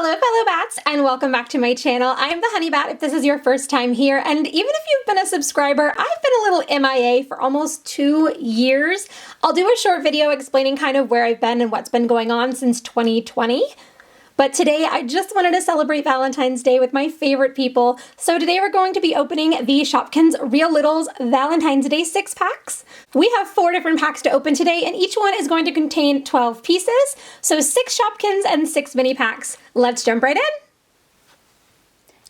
Hello fellow bats and welcome back to my channel. I am the Honey Bat if this is your first time here, and even if you've been a subscriber, I've been a little MIA for almost 2 years. I'll do a short video explaining kind of where I've been and what's been going on since 2020. But today I just wanted to celebrate Valentine's Day with my favorite people. So today we're going to be opening the Shopkins Real Littles Valentine's Day 6-packs. We have 4 different packs to open today, and each one is going to contain 12 pieces. So 6 Shopkins and 6 mini packs. Let's jump right in.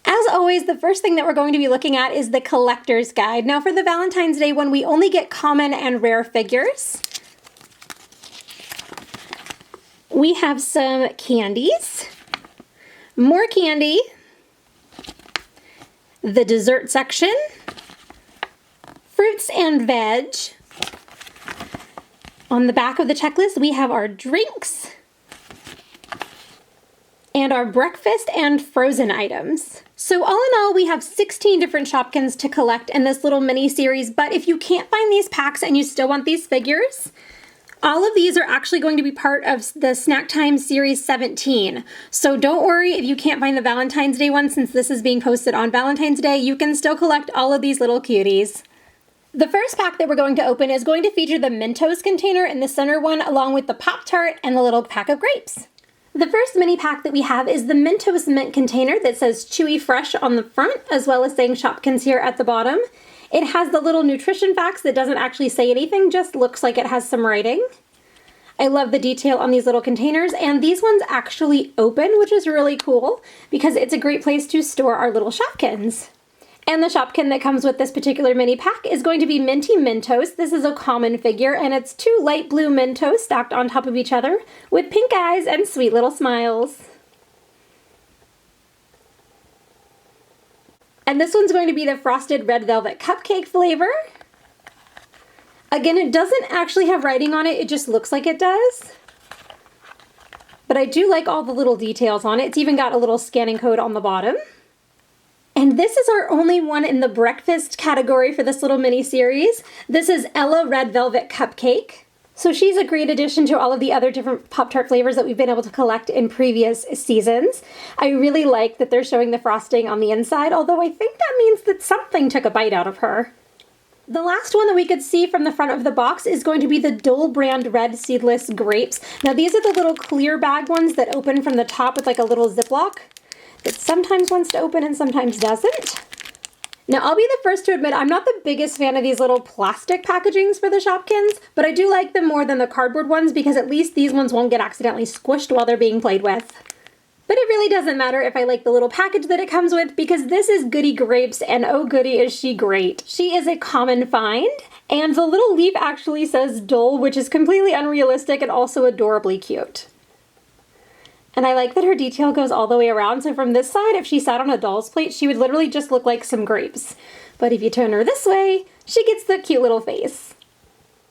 As always, the first thing that we're going to be looking at is the collector's guide. Now for the Valentine's Day one, we only get common and rare figures. We have some candies, more candy, the dessert section, fruits and veg. On the back of the checklist, we have our drinks and our breakfast and frozen items. So all in all, we have 16 different Shopkins to collect in this little mini series, but if you can't find these packs and you still want these figures, all of these are actually going to be part of the Snack Time Series 17. So don't worry if you can't find the Valentine's Day one, since this is being posted on Valentine's Day, you can still collect all of these little cuties. The first pack that we're going to open is going to feature the Mentos container in the center one, along with the Pop-Tart and the little pack of grapes. The first mini pack that we have is the Mentos mint container that says Chewy Fresh on the front, as well as saying Shopkins here at the bottom. It has the little nutrition facts that doesn't actually say anything, just looks like it has some writing. I love the detail on these little containers, and these ones actually open, which is really cool because it's a great place to store our little Shopkins. And the Shopkin that comes with this particular mini pack is going to be Minty Mentos. This is a common figure, and it's 2 light blue Mentos stacked on top of each other with pink eyes and sweet little smiles. And this one's going to be the frosted red velvet cupcake flavor. Again, it doesn't actually have writing on it, it just looks like it does. But I do like all the little details on it. It's even got a little scanning code on the bottom. And this is our only one in the breakfast category for this little mini series. This is Ella Red Velvet Cupcake. So she's a great addition to all of the other different Pop-Tart flavors that we've been able to collect in previous seasons. I really like that they're showing the frosting on the inside, although I think that means that something took a bite out of her. The last one that we could see from the front of the box is going to be the Dole brand red seedless grapes. Now these are the little clear bag ones that open from the top with like a little Ziploc that sometimes wants to open and sometimes doesn't. Now, I'll be the first to admit I'm not the biggest fan of these little plastic packagings for the Shopkins, but I do like them more than the cardboard ones because at least these ones won't get accidentally squished while they're being played with. But it really doesn't matter if I like the little package that it comes with, because this is Goody Grapes, and oh goody is she great. She is a common find, and the little leaf actually says Dole, which is completely unrealistic and also adorably cute. And I like that her detail goes all the way around, so from this side, if she sat on a doll's plate, she would literally just look like some grapes. But if you turn her this way, she gets the cute little face.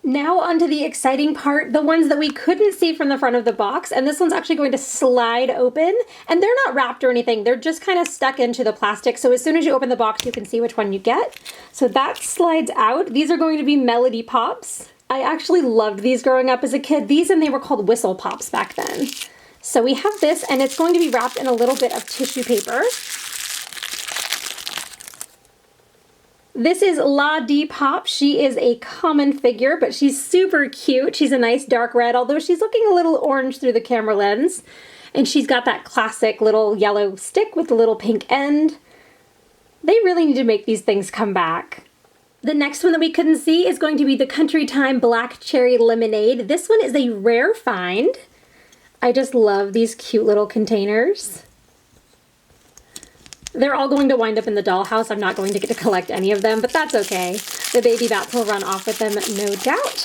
Now onto the exciting part, the ones that we couldn't see from the front of the box, and this one's actually going to slide open, and they're not wrapped or anything, they're just kind of stuck into the plastic, so as soon as you open the box, you can see which one you get. So that slides out. These are going to be Melody Pops. I actually loved these growing up as a kid. These, and they were called Whistle Pops back then. So we have this, and it's going to be wrapped in a little bit of tissue paper. This is La Dee Pop. She is a common figure, but she's super cute. She's a nice dark red, although she's looking a little orange through the camera lens. And she's got that classic little yellow stick with the little pink end. They really need to make these things come back. The next one that we couldn't see is going to be the Country Time Black Cherry Lemonade. This one is a rare find. I just love these cute little containers. They're all going to wind up in the dollhouse. I'm not going to get to collect any of them, but that's okay. The baby bats will run off with them, no doubt.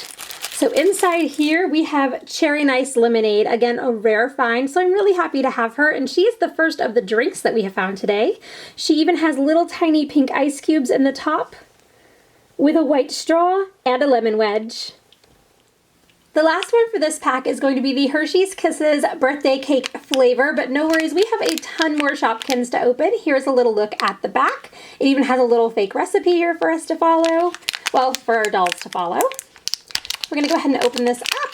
So inside here we have Cherry Nice Lemonade, again a rare find, so I'm really happy to have her, and she is the first of the drinks that we have found today. She even has little tiny pink ice cubes in the top with a white straw and a lemon wedge. The last one for this pack is going to be the Hershey's Kisses birthday cake flavor, but no worries, we have a ton more Shopkins to open. Here's a little look at the back. It even has a little fake recipe here for us to follow. Well, for our dolls to follow. We're gonna go ahead and open this up.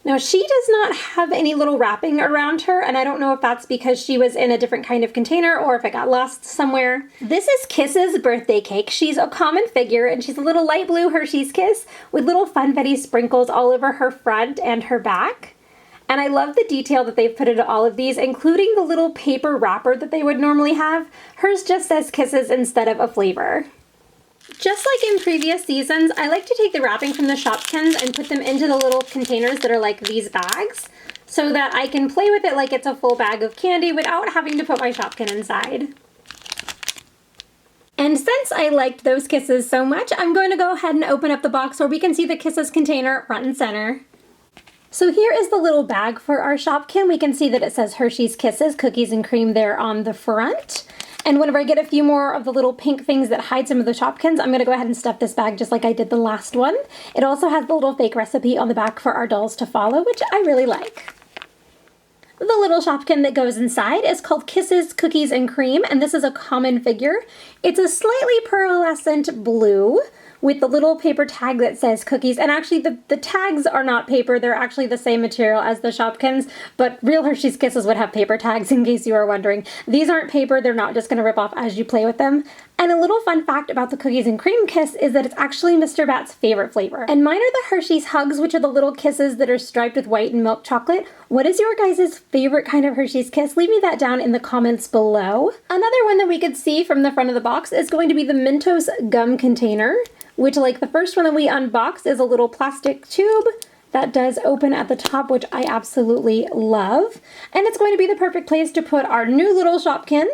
Now she does not have any little wrapping around her, and I don't know if that's because she was in a different kind of container or if it got lost somewhere. This is Kiss's birthday cake. She's a common figure, and she's a little light blue Hershey's Kiss with little funfetti sprinkles all over her front and her back. And I love the detail that they've put into all of these, including the little paper wrapper that they would normally have. Hers just says Kisses instead of a flavor. Just like in previous seasons, I like to take the wrapping from the Shopkins and put them into the little containers that are like these bags so that I can play with it like it's a full bag of candy without having to put my Shopkin inside. And since I liked those Kisses so much, I'm going to go ahead and open up the box where we can see the Kisses container front and center. So here is the little bag for our Shopkin. We can see that it says Hershey's Kisses, cookies and cream there on the front. And whenever I get a few more of the little pink things that hide some of the Shopkins, I'm going to go ahead and stuff this bag just like I did the last one. It also has the little fake recipe on the back for our dolls to follow, which I really like. The little Shopkin that goes inside is called Kisses, Cookies, and Cream, and this is a common figure. It's a slightly pearlescent blue with the little paper tag that says cookies, and actually the tags are not paper, they're actually the same material as the Shopkins, but real Hershey's Kisses would have paper tags in case you are wondering. These aren't paper, they're not just going to rip off as you play with them. And a little fun fact about the Cookies and Cream Kiss is that it's actually Mr. Bat's favorite flavor. And mine are the Hershey's Hugs, which are the little kisses that are striped with white and milk chocolate. What is your guys' favorite kind of Hershey's Kiss? Leave me that down in the comments below. Another one that we could see from the front of the box is going to be the Mentos gum container, which, like the first one that we unboxed, is a little plastic tube that does open at the top, which I absolutely love. And it's going to be the perfect place to put our new little Shopkin.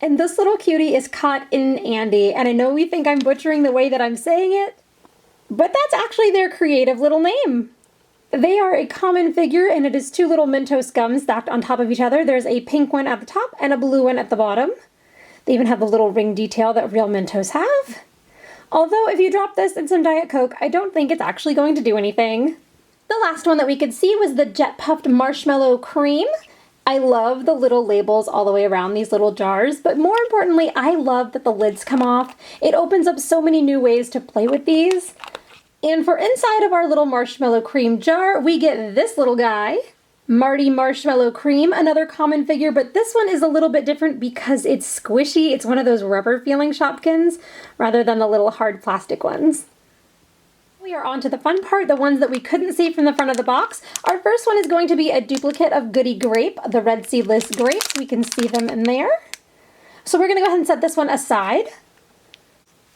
And this little cutie is Cotton Andy, and I know we think I'm butchering the way that I'm saying it, but that's actually their creative little name. They are a common figure, and it is two little Mentos gums stacked on top of each other. There's a pink one at the top and a blue one at the bottom. They even have the little ring detail that real Mentos have. Although if you drop this in some Diet Coke, I don't think it's actually going to do anything. The last one that we could see was the Jet Puffed Marshmallow Cream. I love the little labels all the way around these little jars, but more importantly, I love that the lids come off. It opens up so many new ways to play with these. And for inside of our little marshmallow cream jar, we get this little guy, Marty Marshmallow Cream, another common figure, but this one is a little bit different because it's squishy. It's one of those rubber feeling Shopkins rather than the little hard plastic ones. We are on to the fun part, the ones that we couldn't see from the front of the box. Our first one is going to be a duplicate of Goody Grape, the red seedless grapes. We can see them in there. So we're going to go ahead and set this one aside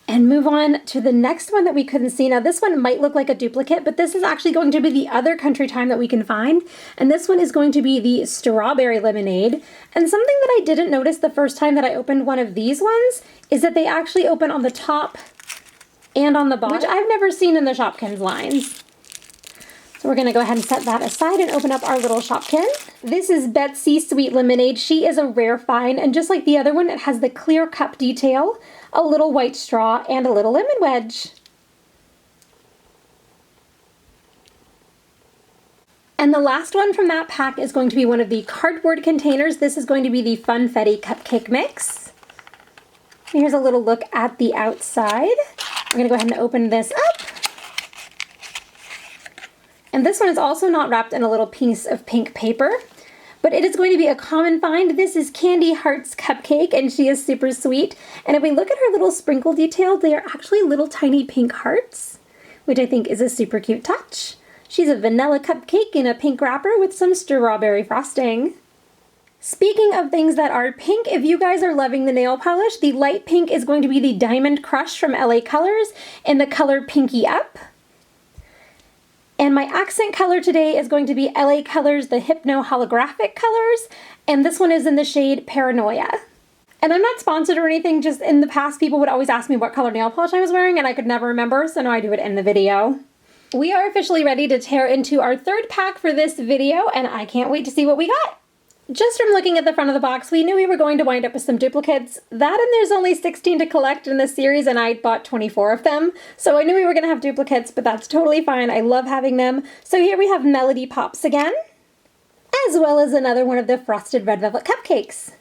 and move on to the next one that we couldn't see. Now this one might look like a duplicate, but this is actually going to be the other Country Time that we can find. And this one is going to be the Strawberry Lemonade. And something that I didn't notice the first time that I opened one of these ones is that they actually open on the top and on the bottom, which I've never seen in the Shopkins lines. So we're going to go ahead and set that aside and open up our little Shopkin. This is Betsy Sweet Lemonade. She is a rare find, and just like the other one, it has the clear cup detail, a little white straw, and a little lemon wedge. And the last one from that pack is going to be one of the cardboard containers. This is going to be the Funfetti Cupcake Mix. Here's a little look at the outside. We're going to go ahead and open this up. And this one is also not wrapped in a little piece of pink paper, but it is going to be a common find. This is Candy Heart's Cupcake, and she is super sweet. And if we look at her little sprinkle detail, they are actually little tiny pink hearts, which I think is a super cute touch. She's a vanilla cupcake in a pink wrapper with some strawberry frosting. Speaking of things that are pink, if you guys are loving the nail polish, the light pink is going to be the Diamond Crush from LA Colors in the color Pinky Up. And my accent color today is going to be LA Colors, the Hypno Holographic Colors, and this one is in the shade Paranoia. And I'm not sponsored or anything, just in the past people would always ask me what color nail polish I was wearing and I could never remember, so now I do it in the video. We are officially ready to tear into our third pack for this video, and I can't wait to see what we got. Just from looking at the front of the box, we knew we were going to wind up with some duplicates. That and there's only 16 to collect in this series, and I bought 24 of them. So I knew we were going to have duplicates, but that's totally fine. I love having them. So here we have Melody Pops again, as well as another one of the Frosted Red Velvet Cupcakes.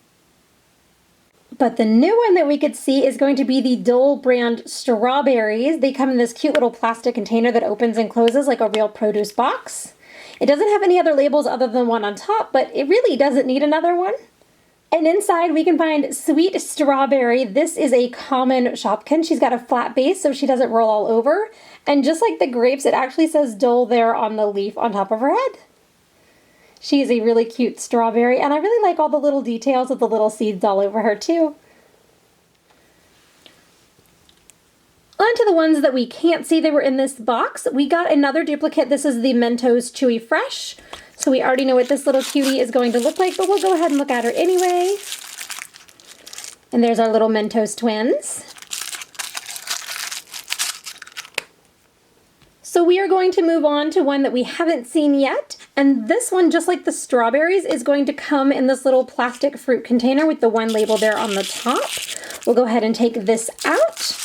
But the new one that we could see is going to be the Dole brand Strawberries. They come in this cute little plastic container that opens and closes like a real produce box. It doesn't have any other labels other than one on top, but it really doesn't need another one. And inside we can find Sweet Strawberry. This is a common Shopkin. She's got a flat base so she doesn't roll all over. And just like the grapes, it actually says Dole there on the leaf on top of her head. She is a really cute strawberry, and I really like all the little details with the little seeds all over her too. On to the ones that we can't see they were in this box. We got another duplicate. This is the Mentos Chewy Fresh. So we already know what this little cutie is going to look like, but we'll go ahead and look at her anyway. And there's our little Mentos twins. So we are going to move on to one that we haven't seen yet. And this one, just like the strawberries, is going to come in this little plastic fruit container with the one label there on the top. We'll go ahead and take this out.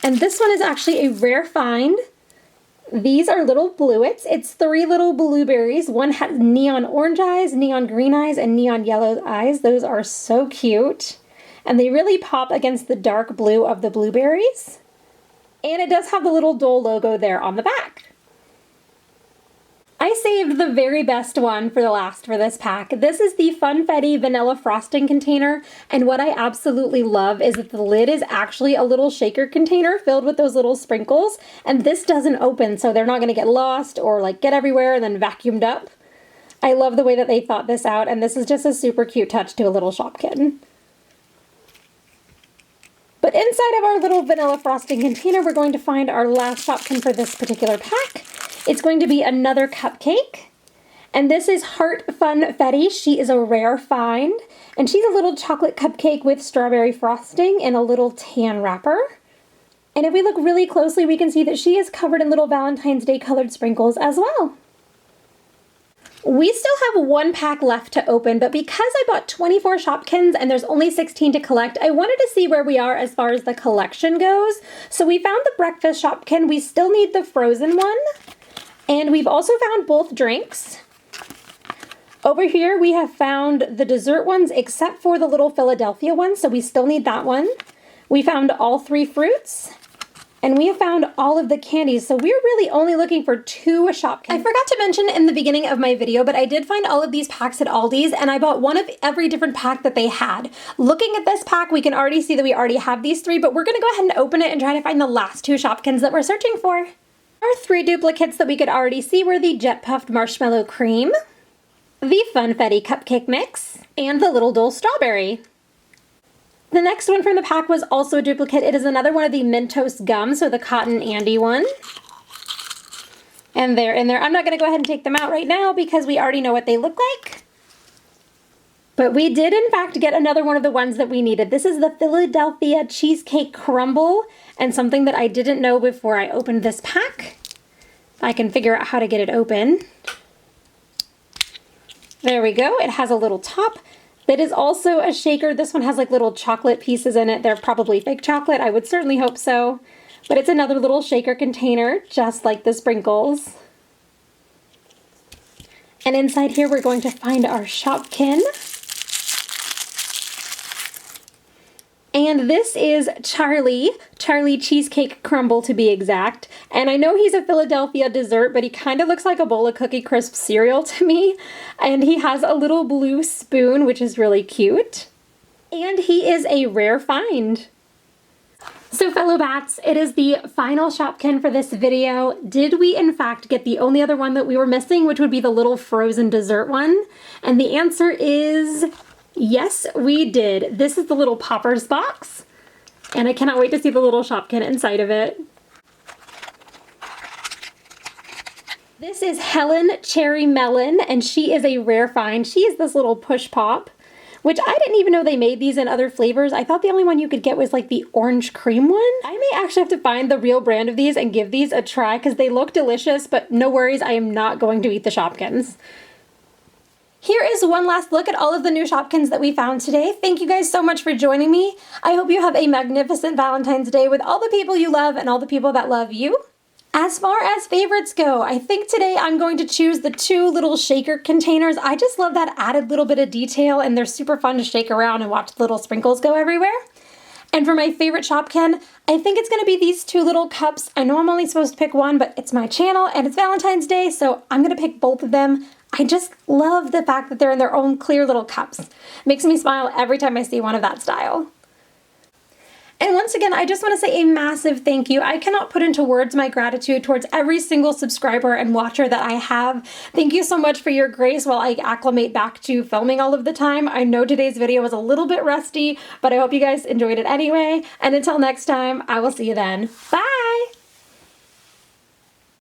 And this one is actually a rare find. These are little bluets. It's 3 little blueberries. One has neon orange eyes, neon green eyes, and neon yellow eyes. Those are so cute. And they really pop against the dark blue of the blueberries. And it does have the little Dole logo there on the back. I saved the very best one for the last for this pack. This is the Funfetti Vanilla Frosting Container, and what I absolutely love is that the lid is actually a little shaker container filled with those little sprinkles, and this doesn't open, so they're not going to get lost or like get everywhere and then vacuumed up. I love the way that they thought this out, and this is just a super cute touch to a little Shopkin. But inside of our little vanilla frosting container, we're going to find our last Shopkin for this particular pack. It's going to be another cupcake, and this is Heart Funfetti. She is a rare find, and she's a little chocolate cupcake with strawberry frosting in a little tan wrapper. And if we look really closely, we can see that she is covered in little Valentine's Day colored sprinkles as well. We still have one pack left to open, but because I bought 24 Shopkins and there's only 16 to collect, I wanted to see where we are as far as the collection goes. So we found the breakfast Shopkin. We still need the frozen one. And we've also found both drinks. Over here we have found the dessert ones except for the little Philadelphia one, so we still need that one. We found all 3 fruits. And we have found all of the candies, so we're really only looking for 2 Shopkins. I forgot to mention in the beginning of my video, but I did find all of these packs at Aldi's, and I bought one of every different pack that they had. Looking at this pack, we can already see that we already have these 3, but we're gonna go ahead and open it and try to find the last 2 Shopkins that we're searching for. Our 3 duplicates that we could already see were the Jet Puffed Marshmallow Cream, the Funfetti Cupcake Mix, and the Little Dole Strawberry. The next one from the pack was also a duplicate. It is another one of the Mentos gums, so the Cotton Andy one. And they're in there. I'm not going to go ahead and take them out right now because we already know what they look like. But we did, in fact, get another one of the ones that we needed. This is the Philadelphia Cheesecake Crumble, and something that I didn't know before I opened this pack. If I can figure out how to get it open. There we go. It has a little top. That is also a shaker. This one has like little chocolate pieces in it. They're probably fake chocolate. I would certainly hope so. But it's another little shaker container, just like the sprinkles. And inside here we're going to find our Shopkin. And this is Charlie Cheesecake Crumble to be exact. And I know he's a Philadelphia dessert, but he kind of looks like a bowl of Cookie Crisp cereal to me. And he has a little blue spoon, which is really cute. And he is a rare find. So fellow bats, it is the final Shopkin for this video. Did we in fact get the only other one that we were missing, which would be the little frozen dessert one? And the answer is yes, we did. This is the little poppers box, and I cannot wait to see the little Shopkin inside of it. This is Helen Cherry Melon, and she is a rare find. She is this little push pop, which I didn't even know they made these in other flavors. I thought the only one you could get was like the orange cream one. I may actually have to find the real brand of these and give these a try because they look delicious, but no worries, I am not going to eat the Shopkins. Here is one last look at all of the new Shopkins that we found today. Thank you guys so much for joining me. I hope you have a magnificent Valentine's Day with all the people you love and all the people that love you. As far as favorites go, I think today I'm going to choose the 2 little shaker containers. I just love that added little bit of detail, and they're super fun to shake around and watch the little sprinkles go everywhere. And for my favorite Shopkin, I think it's going to be these two little cups. I know I'm only supposed to pick one, but it's my channel and it's Valentine's Day, so I'm going to pick both of them. I just love the fact that they're in their own clear little cups. Makes me smile every time I see one of that style. And once again, I just want to say a massive thank you. I cannot put into words my gratitude towards every single subscriber and watcher that I have. Thank you so much for your grace while I acclimate back to filming all of the time. I know today's video was a little bit rusty, but I hope you guys enjoyed it anyway. And until next time, I will see you then. Bye!